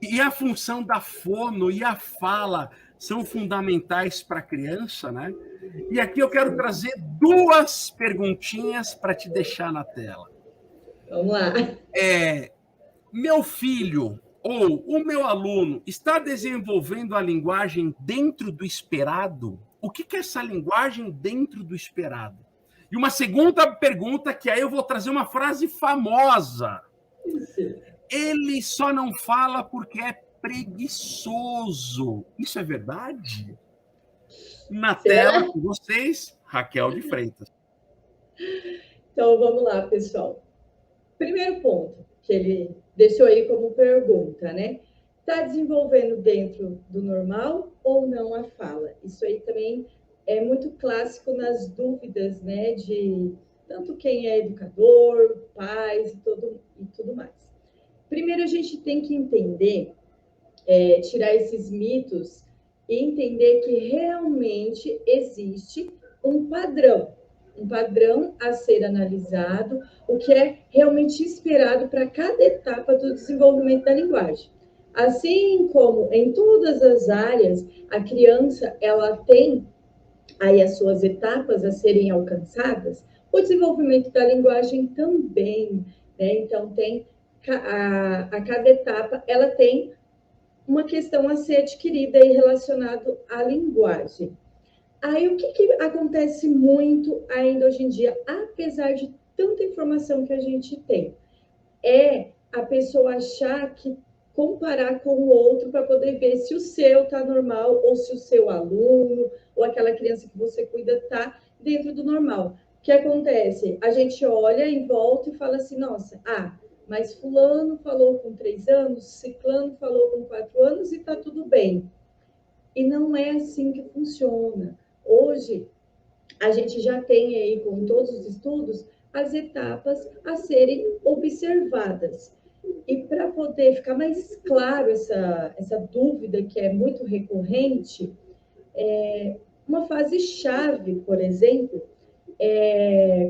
E a função da fono e a fala são fundamentais para a criança, né? E aqui eu quero trazer duas perguntinhas para te deixar na tela. Vamos lá. Meu filho ou o meu aluno está desenvolvendo a linguagem dentro do esperado? O que é essa linguagem dentro do esperado? E uma segunda pergunta, que aí eu vou trazer uma frase famosa. Ele só não fala porque é preguiçoso. Isso é verdade? Na tela com vocês, Raquel de Freitas. Então, vamos lá, pessoal. Primeiro ponto que ele deixou aí como pergunta, né? Está desenvolvendo dentro do normal ou não a fala? Isso aí também é muito clássico nas dúvidas, né? De tanto quem é educador, pais e tudo mais. Primeiro, a gente tem que entender, tirar esses mitos e entender que realmente existe um padrão a ser analisado, o que é realmente esperado para cada etapa do desenvolvimento da linguagem. Assim como em todas as áreas, a criança ela tem aí as suas etapas a serem alcançadas, o desenvolvimento da linguagem também, né? Então, a cada etapa, ela tem uma questão a ser adquirida e relacionado à linguagem. Aí, o que acontece muito ainda hoje em dia, apesar de tanta informação que a gente tem, é a pessoa achar que comparar com o outro para poder ver se o seu está normal ou se o seu aluno ou aquela criança que você cuida está dentro do normal. O que acontece? A gente olha em volta e fala assim, nossa, mas fulano falou com 3 anos, ciclano falou com 4 anos e está tudo bem. E não é assim que funciona. Hoje, a gente já tem aí, com todos os estudos, as etapas a serem observadas. E para poder ficar mais claro essa dúvida que é muito recorrente, uma fase chave, por exemplo,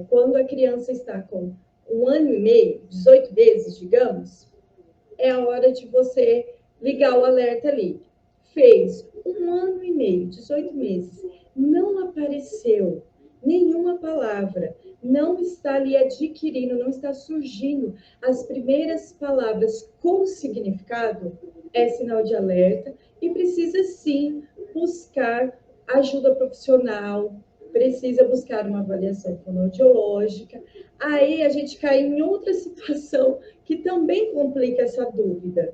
quando a criança está com 1 ano e meio, 18 meses, digamos, é a hora de você ligar o alerta ali. Fez 1 ano e meio, 18 meses, não apareceu nenhuma palavra, não está ali adquirindo, não está surgindo as primeiras palavras com significado, é sinal de alerta e precisa sim buscar ajuda profissional, precisa buscar uma avaliação fonoaudiológica. Aí a gente cai em outra situação que também complica essa dúvida.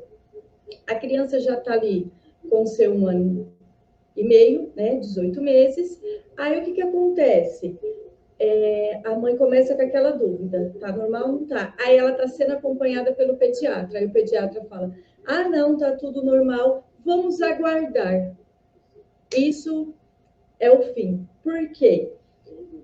A criança já está ali com seu 1 ano e meio, né, 18 meses. Aí o que acontece? A mãe começa com aquela dúvida, tá normal ou não tá? Aí ela está sendo acompanhada pelo pediatra. Aí o pediatra fala, não, tá tudo normal, vamos aguardar. Isso é o fim. Por quê?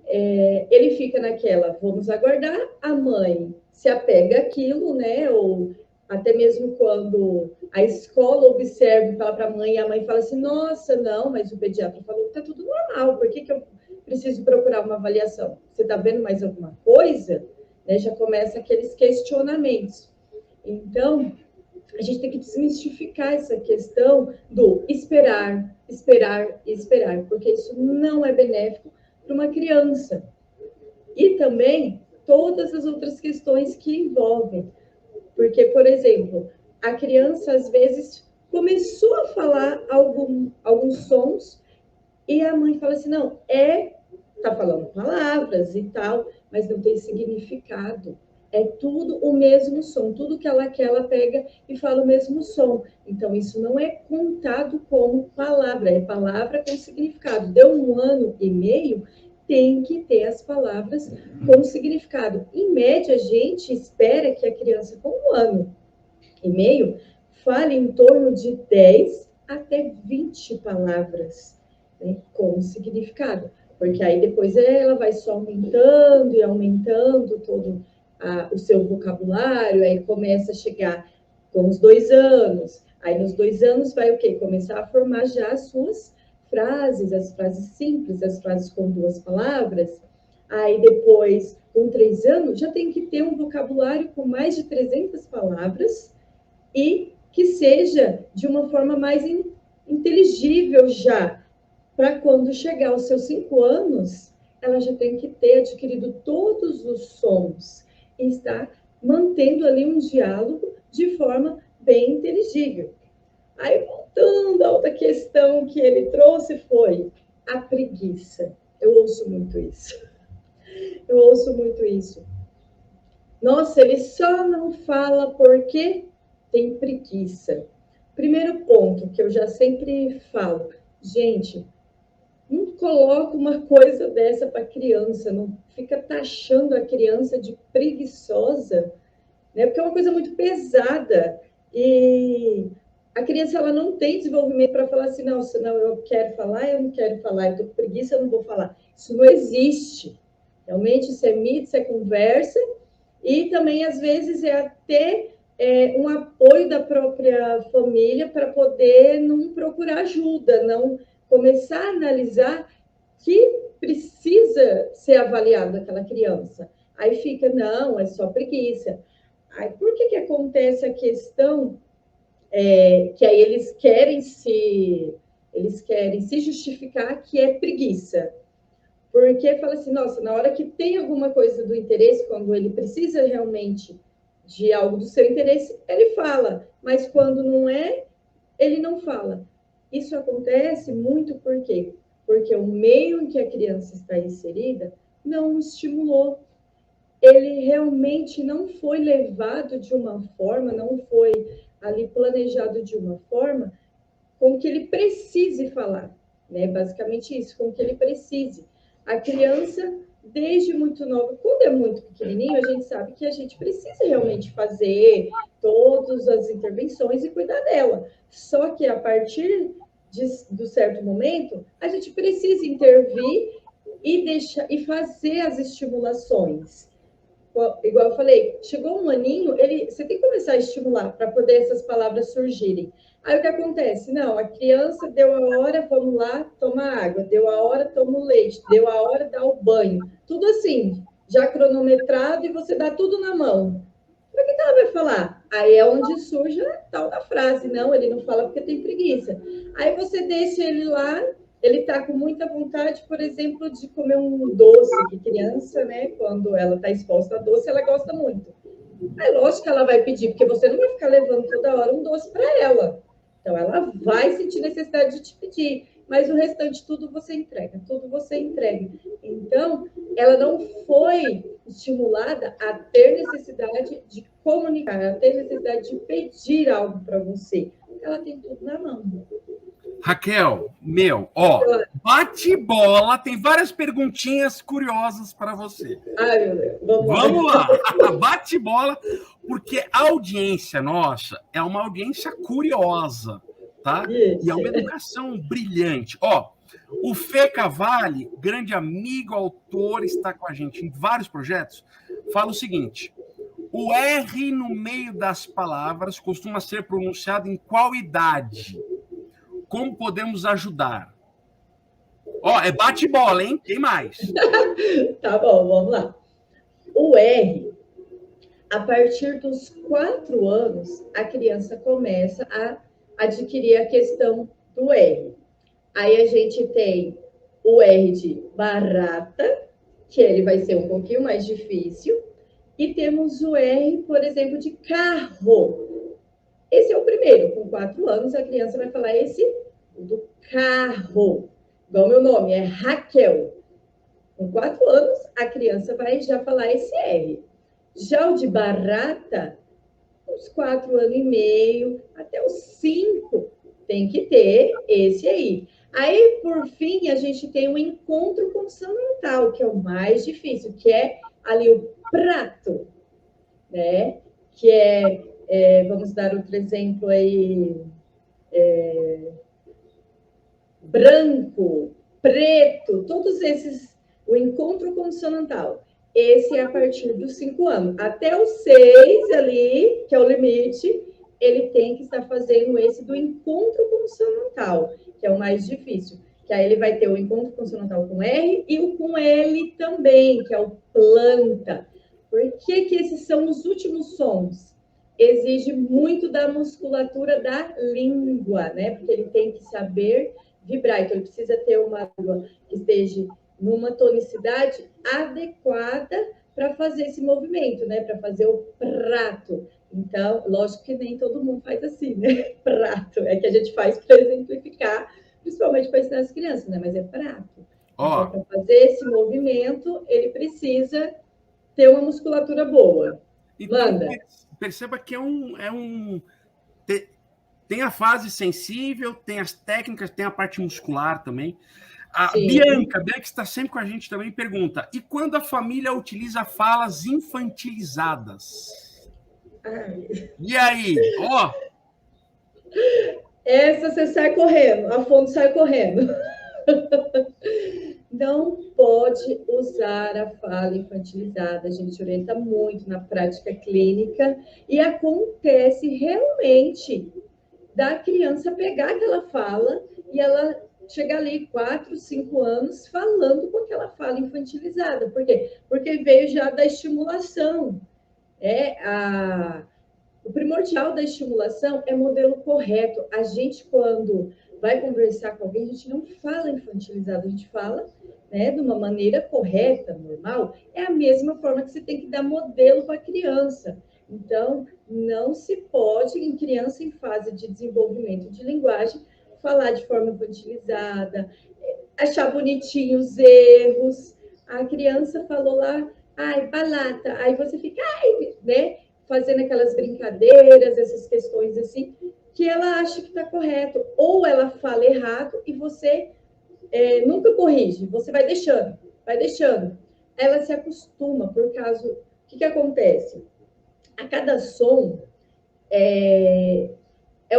Ele fica naquela, vamos aguardar, a mãe se apega àquilo, né? Ou até mesmo quando a escola observa e fala para a mãe, e a mãe fala assim, nossa, não, mas o pediatra falou que tá tudo normal, por que eu preciso procurar uma avaliação? Você está vendo mais alguma coisa? Né? Já começa aqueles questionamentos. Então, a gente tem que desmistificar essa questão do esperar, esperar e esperar, porque isso não é benéfico para uma criança. E também todas as outras questões que envolvem. Porque, por exemplo, a criança, às vezes, começou a falar alguns sons e a mãe fala assim, não, tá falando palavras e tal, mas não tem significado. É tudo o mesmo som, tudo que ela quer, ela pega e fala o mesmo som. Então, isso não é contado como palavra, é palavra com significado. Deu 1 ano e meio, tem que ter as palavras com significado. Em média, a gente espera que a criança com 1 ano e meio fale em torno de 10 até 20 palavras, né, com significado. Porque aí depois ela vai só aumentando e aumentando todo o seu vocabulário, aí começa a chegar com os 2 anos. Aí nos 2 anos vai o quê? Começar a formar já as suas frases, as frases simples, as frases com 2 palavras. Aí depois, com 3 anos, já tem que ter um vocabulário com mais de 300 palavras e que seja de uma forma mais inteligível já, para quando chegar aos seus 5 anos, ela já tem que ter adquirido todos os sons e estar mantendo ali um diálogo de forma bem inteligível. Aí, voltando a outra questão que ele trouxe foi a preguiça. Eu ouço muito isso. Eu ouço muito isso. Nossa, ele só não fala porque tem preguiça. Primeiro ponto que eu já sempre falo, gente, não coloca uma coisa dessa para criança, não fica taxando a criança de preguiçosa, né? Porque é uma coisa muito pesada e a criança ela não tem desenvolvimento para falar assim, não, senão eu quero falar, eu não quero falar, eu estou com preguiça, eu não vou falar. Isso não existe. Realmente isso é mito, isso é conversa e também às vezes é até um apoio da própria família para poder não procurar ajuda, não começar a analisar que precisa ser avaliado aquela criança. Aí fica, não, é só preguiça. Aí, por que acontece a questão que aí eles querem se justificar que é preguiça? Porque fala assim, nossa, na hora que tem alguma coisa do interesse, quando ele precisa realmente de algo do seu interesse, ele fala, mas quando não é, ele não fala. Isso acontece muito por quê? Porque o meio em que a criança está inserida não o estimulou. Ele realmente não foi levado de uma forma, não foi ali planejado de uma forma com que ele precise falar, né? Basicamente isso, com que ele precise. A criança, desde muito nova, quando é muito pequenininho, a gente sabe que a gente precisa realmente fazer todas as intervenções e cuidar dela. Só que a partir do certo momento, a gente precisa intervir e fazer as estimulações. Igual eu falei, chegou um aninho, você tem que começar a estimular para poder essas palavras surgirem. Aí o que acontece? Não, a criança deu a hora, vamos lá, toma água, deu a hora, toma o leite, deu a hora, dá o banho. Tudo assim, já cronometrado e você dá tudo na mão. Para que ela vai falar? Aí é onde surge a tal da frase, não, ele não fala porque tem preguiça. Aí você deixa ele lá, ele está com muita vontade, por exemplo, de comer um doce, que criança, né, quando ela está exposta a doce, ela gosta muito. É lógico que ela vai pedir, porque você não vai ficar levando toda hora um doce para ela. Então, ela vai sentir necessidade de te pedir, mas o restante tudo você entrega, tudo você entrega. Então, ela não foi estimulada a ter necessidade de comunicar, a ter necessidade de pedir algo para você. Ela tem tudo na mão. Raquel, bate bola, tem várias perguntinhas curiosas para você. Ai, meu Deus, vamos lá. Bate bola, porque a audiência nossa é uma audiência curiosa, tá? Isso. E é uma educação brilhante. O Fê Cavalli, grande amigo, autor, está com a gente em vários projetos, fala o seguinte: o R no meio das palavras costuma ser pronunciado em qual idade? Como podemos ajudar? É bate-bola, hein? Tem mais. Tá bom, vamos lá. O R, a partir dos 4 anos, a criança começa a adquirir a questão do R. Aí a gente tem o R de barata, que ele vai ser um pouquinho mais difícil. E temos o R, por exemplo, de carro. Esse é o primeiro. Com 4 anos, a criança vai falar esse do carro. Igual meu nome, é Raquel. Com 4 anos, a criança vai já falar esse R. Já o de barata, uns 4 anos e meio, até os 5, tem que ter esse aí. Aí, por fim, a gente tem o encontro consonantal, que é o mais difícil, que é ali o prato, né? Que vamos dar outro exemplo aí, branco, preto, todos esses, o encontro consonantal. Esse é a partir dos 5 anos. Até os 6 ali, que é o limite, ele tem que estar fazendo esse do encontro consonantal, que é o mais difícil. Que aí ele vai ter o encontro consonantal com R e o com L também, que é o planta. Por que esses são os últimos sons? exige muito da musculatura da língua, né? Porque ele tem que saber vibrar. Então, ele precisa ter uma língua que esteja numa tonicidade adequada para fazer esse movimento, né? Para fazer o prato. Então, lógico que nem todo mundo faz assim, né? Prato. É que a gente faz para exemplificar, principalmente para ensinar as crianças, né? Mas é prato. Então, para fazer esse movimento, ele precisa ter uma musculatura boa. Então, Manda. perceba que tem a fase sensível, tem as técnicas, tem a parte muscular também. A Bianca está sempre com a gente também, pergunta: e quando a família utiliza falas infantilizadas? E aí? Ó. Essa você sai correndo, a fundo sai correndo. Não pode usar a fala infantilizada, a gente orienta muito na prática clínica e acontece realmente da criança pegar aquela fala e ela chegar ali 4, 5 anos falando com aquela fala infantilizada. Por quê? Porque veio já da estimulação. O primordial da estimulação é modelo correto. A gente, quando vai conversar com alguém, a gente não fala infantilizado, a gente fala, né, de uma maneira correta, normal. É a mesma forma que você tem que dar modelo para a criança. Então, não se pode, em criança em fase de desenvolvimento de linguagem, falar de forma infantilizada, achar bonitinho os erros. A criança falou lá, ai, balata. Aí você fica, ai, né? Fazendo aquelas brincadeiras, essas questões assim, que ela acha que está correto. Ou ela fala errado e você nunca corrige, você vai deixando, vai deixando. Ela se acostuma, por causa. O que acontece? A cada som é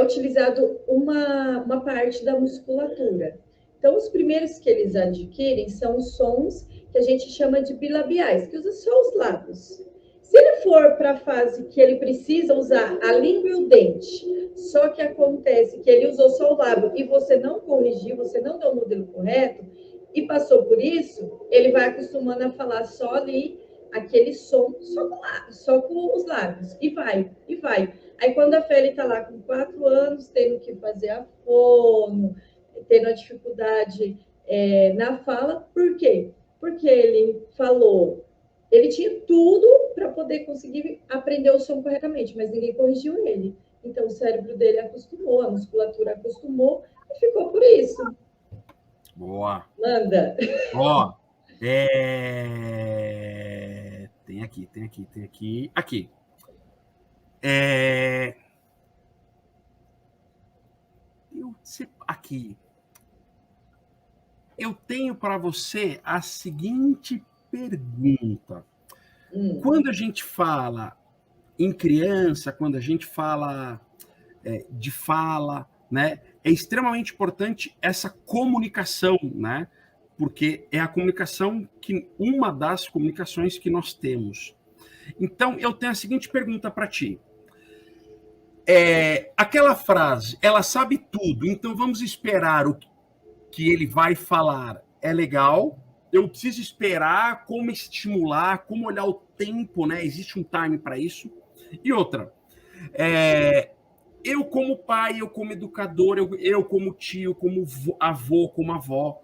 utilizado uma parte da musculatura. Então, os primeiros que eles adquirem são os sons que a gente chama de bilabiais, que usa só os lábios. Se ele for para a fase que ele precisa usar a língua e o dente, só que acontece que ele usou só o lábio e você não corrigiu, você não deu o modelo correto e passou por isso, ele vai acostumando a falar só ali aquele som, só com os lábios, e vai, e vai. Aí, quando a Feli está lá com 4 anos, tendo que fazer a fono, tendo a dificuldade na fala, por quê? Porque ele falou, ele tinha tudo para poder conseguir aprender o som corretamente, mas ninguém corrigiu ele. Então, o cérebro dele acostumou, a musculatura acostumou e ficou por isso. Boa. Manda. Ó, tem aqui. Aqui. Aqui. Eu tenho para você a seguinte pergunta. Quando a gente fala em criança, quando a gente fala de fala, né, é extremamente importante essa comunicação, né? Porque é a comunicação uma das comunicações que nós temos. Então, eu tenho a seguinte pergunta para ti. Aquela frase, ela sabe tudo, então vamos esperar o que ele vai falar é legal, eu preciso esperar como estimular, como olhar o tempo, né? Existe um time para isso. E outra, eu como pai, eu como educador, eu como tio, como avô, como avó,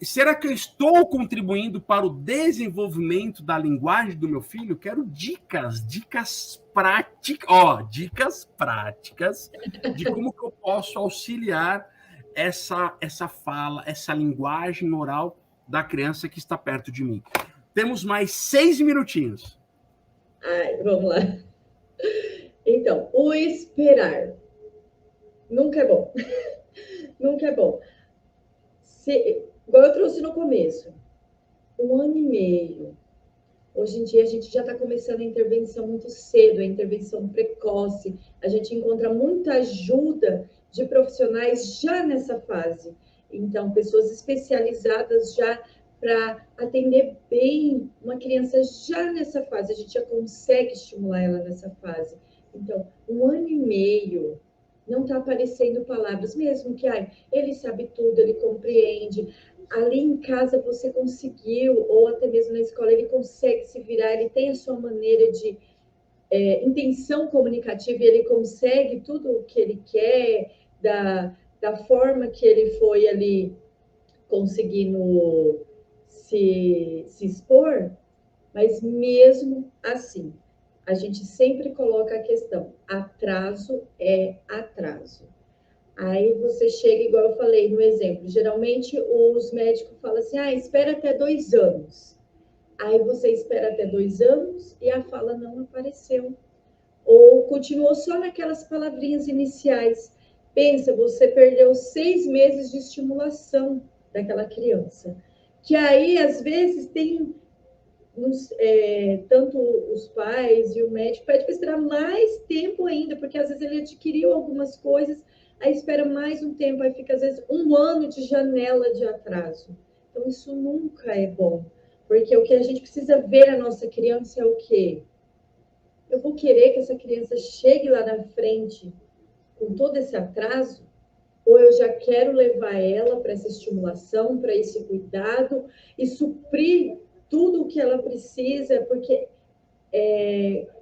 será que eu estou contribuindo para o desenvolvimento da linguagem do meu filho? Quero dicas práticas de como que eu posso auxiliar essa fala, essa linguagem oral da criança que está perto de mim. Temos mais 6 minutinhos. Vamos lá. Então, o esperar nunca é bom. Nunca é bom. Igual eu trouxe no começo, 1 ano e meio. Hoje em dia, a gente já está começando a intervenção muito cedo, a intervenção precoce. A gente encontra muita ajuda de profissionais já nessa fase. Então, pessoas especializadas já para atender bem uma criança já nessa fase. A gente já consegue estimular ela nessa fase. Então, 1 ano e meio, não está aparecendo palavras, mesmo que ele sabe tudo, ele compreende. Ali em casa você conseguiu, ou até mesmo na escola, ele consegue se virar, ele tem a sua maneira de intenção comunicativa e ele consegue tudo o que ele quer, da forma que ele foi ali conseguindo se expor, mas mesmo assim, a gente sempre coloca a questão: atraso é atraso. Aí você chega, igual eu falei no exemplo, geralmente os médicos falam assim: espera até 2 anos. Aí você espera até 2 anos e a fala não apareceu. Ou continuou só naquelas palavrinhas iniciais. Pensa, você perdeu 6 meses de estimulação daquela criança. Que aí, às vezes, tem tanto os pais e o médico pede para esperar mais tempo ainda, porque às vezes ele adquiriu algumas coisas, aí espera mais um tempo, aí fica às vezes 1 ano de janela de atraso. Então, isso nunca é bom, porque o que a gente precisa ver na nossa criança é o quê? Eu vou querer que essa criança chegue lá na frente com todo esse atraso? Ou eu já quero levar ela para essa estimulação, para esse cuidado e suprir tudo o que ela precisa, porque,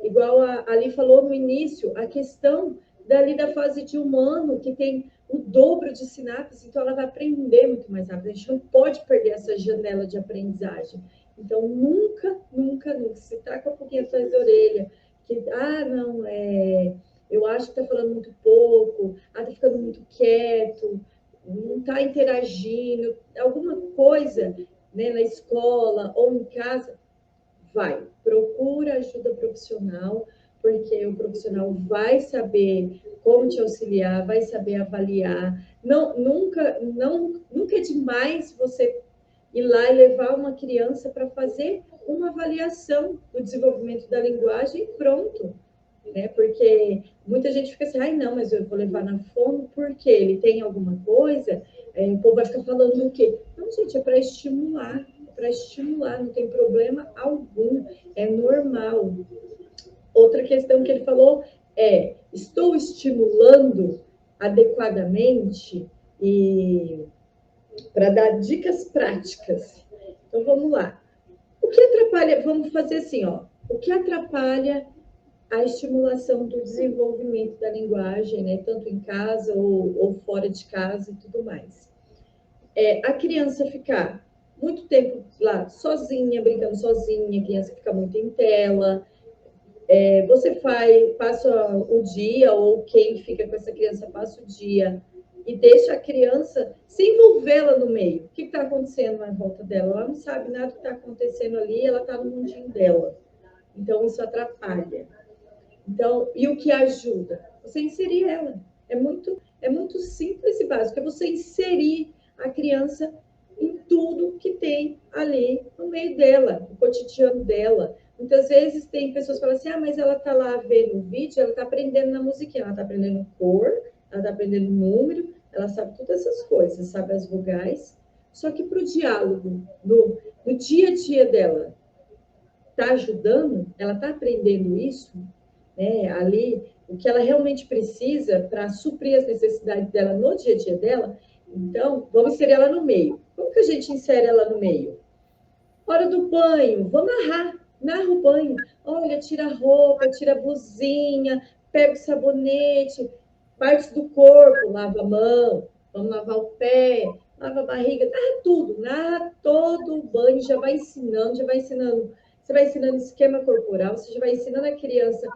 igual a Ali falou no início, a questão dali da fase de 1 ano, que tem o dobro de sinapses, então ela vai aprender muito mais rápido. A gente não pode perder essa janela de aprendizagem. Então, nunca, nunca, nunca, se taca um pouquinho atrás da orelha, que, não, eu acho que está falando muito pouco, está ficando muito quieto, não está interagindo, alguma coisa, né, na escola ou em casa, procura ajuda profissional, porque o profissional vai saber como te auxiliar, vai saber avaliar. Nunca é demais você ir lá e levar uma criança para fazer uma avaliação do desenvolvimento da linguagem e pronto. Né? Porque muita gente fica assim, não, mas eu vou levar na fono porque ele tem alguma coisa, o povo vai ficar falando o quê? Não, gente, é para estimular, não tem problema algum, é normal. Outra questão que ele falou estou estimulando adequadamente e para dar dicas práticas. Então, vamos lá. O que atrapalha, vamos fazer assim, o que atrapalha a estimulação do desenvolvimento da linguagem, né, tanto em casa ou fora de casa e tudo mais. A criança ficar muito tempo lá sozinha, brincando sozinha, a criança fica muito em tela, você passa o dia, ou quem fica com essa criança passa o dia e deixa a criança se envolvê-la no meio. O que está acontecendo na volta dela? Ela não sabe nada do que está acontecendo ali, ela está no mundinho dela. Então, isso atrapalha. Então, e o que ajuda? Você inserir ela. É muito simples e básico. É você inserir a criança em tudo que tem ali no meio dela, no cotidiano dela. Muitas vezes tem pessoas que falam assim, mas ela está lá vendo o vídeo, ela está aprendendo na musiquinha, ela está aprendendo cor, ela está aprendendo número, ela sabe todas essas coisas, sabe as vogais. Só que para o diálogo, no dia a dia dela, está ajudando? Ela está aprendendo isso? Ali, o que ela realmente precisa para suprir as necessidades dela no dia a dia dela. Então, vamos inserir ela no meio. Como que a gente insere ela no meio? Hora do banho, vamos narra o banho. Olha, tira a roupa, tira a blusinha, pega o sabonete, partes do corpo, lava a mão, vamos lavar o pé, lava a barriga, narra todo o banho, já vai ensinando, você vai ensinando esquema corporal, você já vai ensinando a criança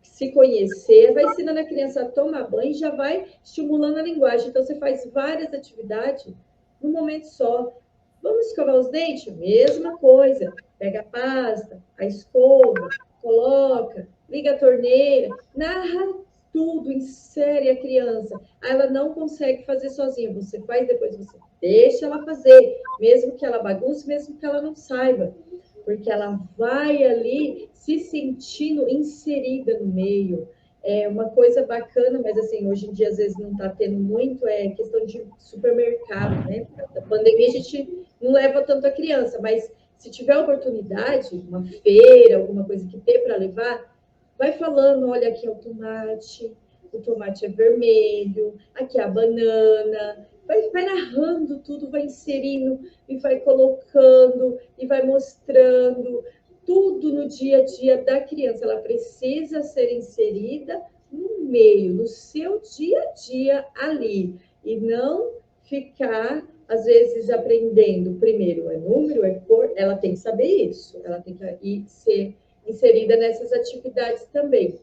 se conhecer, vai ensinando a criança a tomar banho e já vai estimulando a linguagem. Então, você faz várias atividades num momento só. Vamos escovar os dentes? Mesma coisa. Pega a pasta, a escova, coloca, liga a torneira, narra tudo, insere a criança. Ela não consegue fazer sozinha. Você faz, depois você deixa ela fazer, mesmo que ela bagunce, mesmo que ela não saiba. Porque ela vai ali se sentindo inserida no meio. É uma coisa bacana, mas assim, hoje em dia às vezes não está tendo muito, questão de supermercado, né? Por causa da pandemia a gente não leva tanto a criança, mas se tiver oportunidade, uma feira, alguma coisa que tem para levar, vai falando, olha, aqui é o tomate é vermelho, aqui é a banana, vai narrando tudo, vai inserindo e vai colocando e vai mostrando. tudo no dia a dia da criança, ela precisa ser inserida no meio, no seu dia a dia ali, e não ficar, às vezes, aprendendo primeiro é número, é cor, ela tem que saber isso, ela tem que ser inserida nessas atividades também.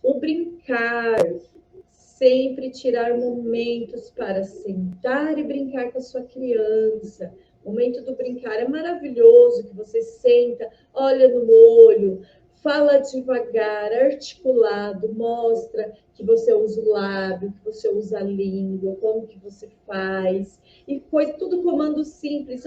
O brincar, sempre tirar momentos para sentar e brincar com a sua criança. O momento do brincar é maravilhoso, que você senta, olha no olho, fala devagar, articulado, mostra que você usa o lábio, que você usa a língua, como que você faz, e coisa, tudo comando simples.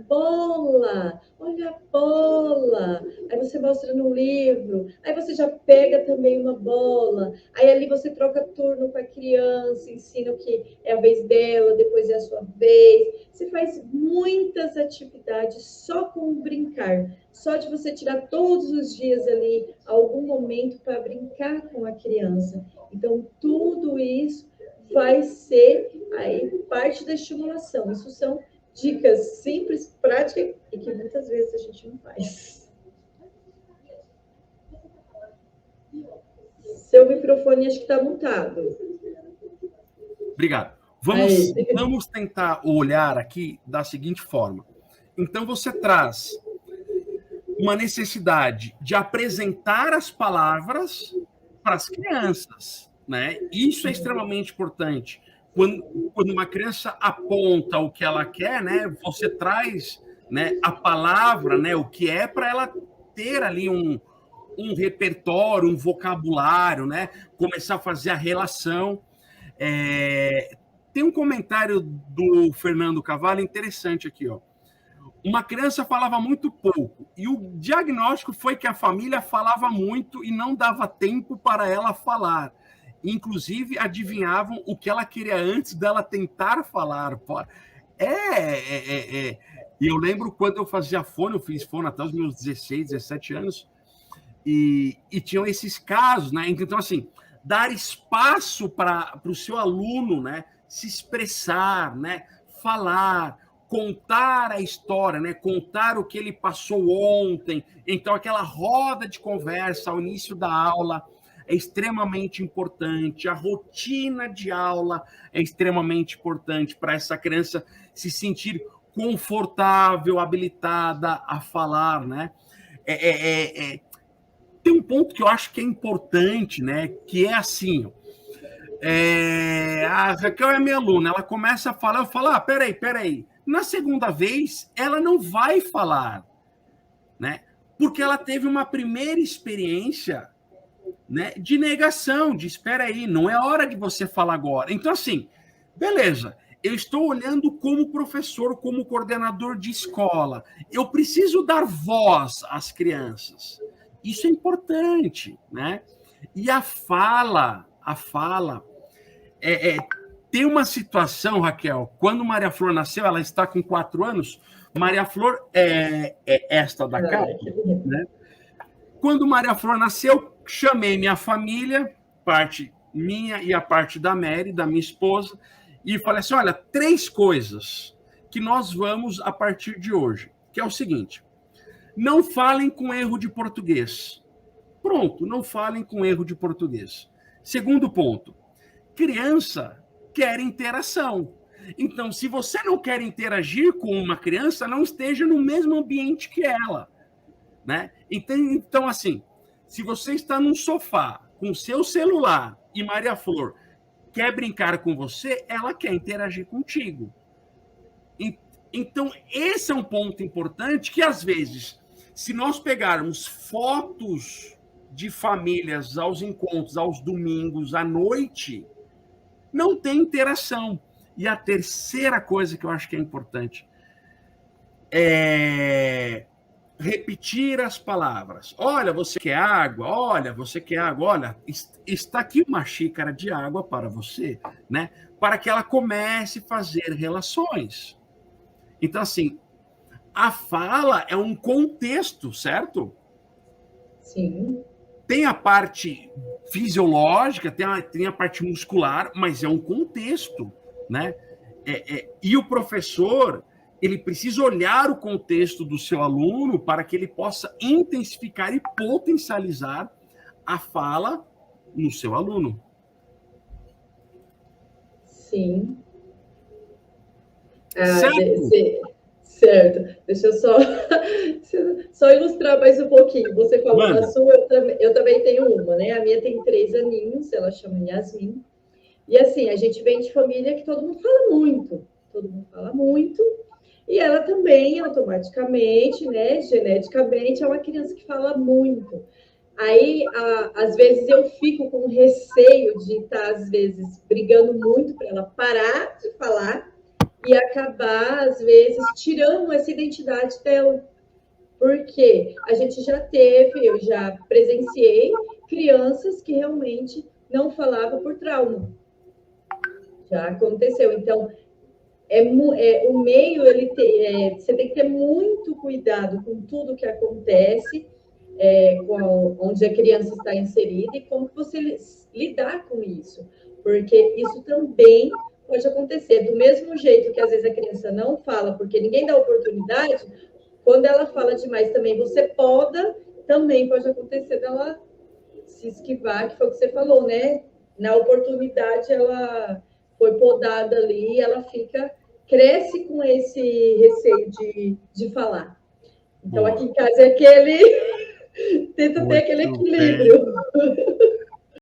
Bola, olha a bola. Aí você mostra no livro, aí você já pega também uma bola, aí ali você troca turno com a criança, ensina o que é a vez dela, depois é a sua vez. Você faz muitas atividades só com o brincar, só de você tirar todos os dias ali algum momento para brincar com a criança. Então, tudo isso vai ser aí parte da estimulação. Isso são dicas simples, práticas e que muitas vezes a gente não faz. Seu microfone acho que está mutado. Obrigado. Vamos tentar olhar aqui da seguinte forma. Então, você traz uma necessidade de apresentar as palavras para as crianças, né? Isso é extremamente importante. Quando uma criança aponta o que ela quer, né? Você traz, né, a palavra, né, o que é, para ela ter ali um repertório, um vocabulário, né? Começar a fazer a relação. Tem um comentário do Fernando Cavallo interessante aqui, ó. Uma criança falava muito pouco, e o diagnóstico foi que a família falava muito e não dava tempo para ela falar. Inclusive, adivinhavam o que ela queria antes dela tentar falar. E eu lembro quando eu fazia fono, eu fiz fono até os meus 16, 17 anos, e tinham esses casos, né? Então, assim, dar espaço para o seu aluno, né, se expressar, né, falar, contar a história, né, contar o que ele passou ontem. Então, aquela roda de conversa ao início da aula é extremamente importante. A rotina de aula é extremamente importante para essa criança se sentir confortável, habilitada a falar, né? Tem um ponto que eu acho que é importante, né? Que é assim, a Raquel é minha aluna, ela começa a falar, eu falo, peraí. Na segunda vez, ela não vai falar, né? Porque ela teve uma primeira experiência, né, de negação, de espera aí, não é hora de você falar agora. Então, assim, beleza, eu estou olhando como professor, como coordenador de escola, eu preciso dar voz às crianças. Isso é importante, né? E a fala, tem uma situação, Raquel, quando Maria Flor nasceu, ela está com 4 anos, Maria Flor é esta da cá, né? Quando Maria Flor nasceu, chamei minha família, parte minha e a parte da Mary, da minha esposa, e falei assim, olha, 3 coisas que nós vamos a partir de hoje, que é o seguinte, não falem com erro de português. Pronto, não falem com erro de português. Segundo ponto, criança quer interação. Então, se você não quer interagir com uma criança, não esteja no mesmo ambiente que ela, né? Então, assim, se você está num sofá com seu celular e Maria Flor quer brincar com você, ela quer interagir contigo. Então, esse é um ponto importante que, às vezes, se nós pegarmos fotos de famílias aos encontros, aos domingos, à noite, não tem interação. E a terceira coisa que eu acho que é importante é repetir as palavras. Olha, você quer água? Olha, você quer água? Olha, está aqui uma xícara de água para você, né? Para que ela comece a fazer relações. Então, assim, a fala é um contexto, certo? Sim. Tem a parte fisiológica, tem a parte muscular, mas é um contexto, né? E o professor ele precisa olhar o contexto do seu aluno para que ele possa intensificar e potencializar a fala no seu aluno. Sim. Certo? Deixa eu só ilustrar mais um pouquinho. Você falou da sua, eu também tenho uma, né? A minha tem 3 aninhos, ela chama Yasmin. E assim, a gente vem de família que todo mundo fala muito, e ela também, automaticamente, né, geneticamente, é uma criança que fala muito. Aí, às vezes, eu fico com receio de estar, às vezes, brigando muito para ela parar de falar e acabar, às vezes, tirando essa identidade dela. Porque a gente eu já presenciei crianças que realmente não falavam por trauma. Já aconteceu. Então, o meio, você tem que ter muito cuidado com tudo que acontece, onde a criança está inserida e como você lidar com isso. Porque isso também pode acontecer. Do mesmo jeito que, às vezes, a criança não fala porque ninguém dá oportunidade, quando ela fala demais também, você poda, também pode acontecer dela se esquivar, que foi o que você falou, né? Na oportunidade, ela foi podada ali e ela cresce com esse receio de falar. Então, aqui em casa é tenta ter aquele equilíbrio.